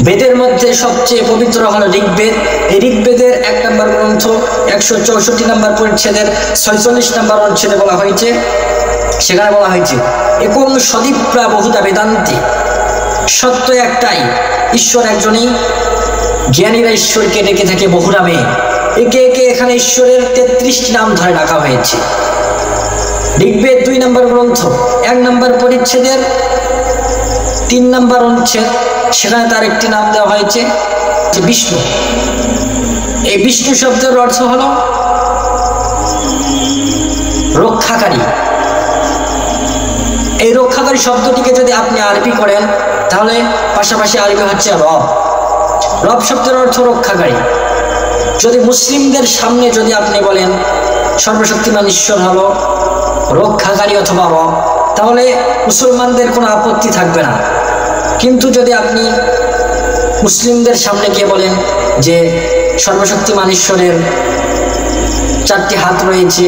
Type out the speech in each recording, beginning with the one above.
বেদের মধ্যে সবচেয়ে পবিত্র হলো ঋগ্বেদ। এই ঋগ্বেদের 1 নম্বর গ্রন্থ 164 নম্বর পরিচ্ছেদের 46 নম্বর অনুচ্ছেদে বলা হয়েছে, সেখানে বলা হয়েছে একং সদীপ্রা বহুধা বেদান্তি, সত্য একটাই, ঈশ্বর একজনই, জ্ঞানীরা ঈশ্বরকে ডেকে থাকে বহু নামে। একে একে এখানে ঈশ্বরের 33টি নাম ধরে ডাকা হয়েছে। ঋগ্বেদ 2 নম্বর গ্রন্থ 1 নম্বর পরিচ্ছেদের 3 নম্বর অনুচ্ছেদ, সেখানে তার একটি নাম দেওয়া হয়েছে বিষ্ণু। এই বিষ্ণু শব্দের অর্থ হলো রক্ষাকারী। এই রক্ষাকারী শব্দটিকে যদি আপনি আরবি করেন তাহলে পাশাপাশি আরবি হচ্ছে রব। রব শব্দের অর্থ রক্ষাকারী। যদি মুসলিমদের সামনে যদি আপনি বলেন সর্বশক্তিমান ঈশ্বর হলো রক্ষাকারী অথবা রব, তাহলে মুসলমানদের কোনো আপত্তি থাকবে না। কিন্তু যদি আপনি মুসলিমদের সামনে গিয়ে বলেন যে সর্বশক্তিমান ঈশ্বরের 4টি হাত রয়েছে,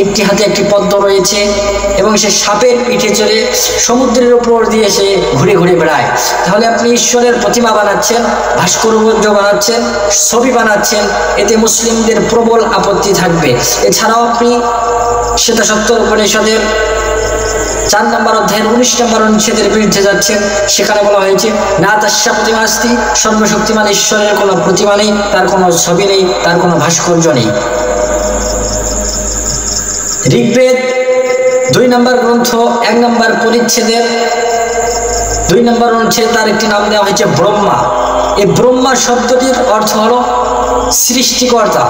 একটি হাতে একটি পদ্ম রয়েছে এবং সে সাপের পিঠে চড়ে সমুদ্রের উপর দিয়ে সে ঘুরে ঘুরে বেড়ায়, তাহলে আপনি ঈশ্বরের প্রতিমা বানাচ্ছেন, ভাস্কর্য বানাচ্ছেন, ছবি বানাচ্ছেন। এতে মুসলিমদের প্রবল আপত্তি থাকবে। এছাড়াও আপনি শ্বেতাসত্তর উপনিষদের 4 নম্বর অধ্যায়ের 19 নম্বর অনুচ্ছেদের বিরুদ্ধে যাচ্ছেন। সেখানে বলা হয়েছে না তাস্যা প্রতিমা আস্তি, সর্বশক্তিমান ঈশ্বরের কোনো প্রতিমা নেই, তার কোনো ছবি নেই, তার কোনো ভাস্কর্য নেই। ঋগ্বেদ 2 নম্বর গ্রন্থ 1 নম্বর পরিচ্ছেদের 2 নম্বর অনুচ্ছেদে তার একটি নাম দেওয়া হয়েছে ব্রহ্মা। এই ব্রহ্মা শব্দটির অর্থ হলো সৃষ্টিকর্তা।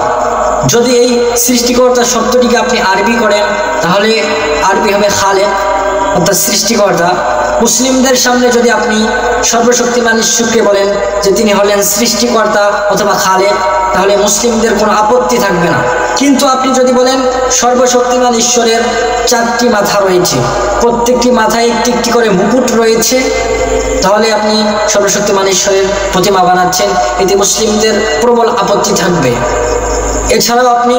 যদি এই সৃষ্টিকর্তা শব্দটিকে আপনি আরবি করেন তাহলে আরবি হবে খালেক, অর্থাৎ সৃষ্টিকর্তা। মুসলিমদের সামনে যদি আপনি সর্বশক্তিমান ঈশ্বরকে বলেন যে তিনি হলেন সৃষ্টিকর্তা অথবা খালেক, তাহলে মুসলিমদের কোনো আপত্তি থাকবে না। কিন্তু আপনি যদি বলেন সর্বশক্তিমান ঈশ্বরের 4টি মাথা রয়েছে, প্রত্যেকটি মাথায় একটি একটি করে মুকুট রয়েছে, তাহলে আপনি সর্বশক্তিমান ঈশ্বরের প্রতিমা বানাচ্ছেন। এতে মুসলিমদের প্রবল আপত্তি থাকবে। এছাড়াও আপনি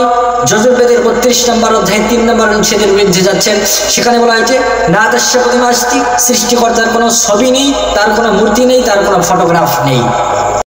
যজুর্বেদের 32 নম্বর অধ্যায় 3 নম্বর অনুচ্ছেদের বিরুদ্ধে যাচ্ছেন। সেখানে বলা হয়েছে না তাস্যা প্রতিমা আস্তি, সৃষ্টিকর্তার কোনো ছবি নেই, তার কোনো মূর্তি নেই, তার কোনো ফটোগ্রাফ নেই।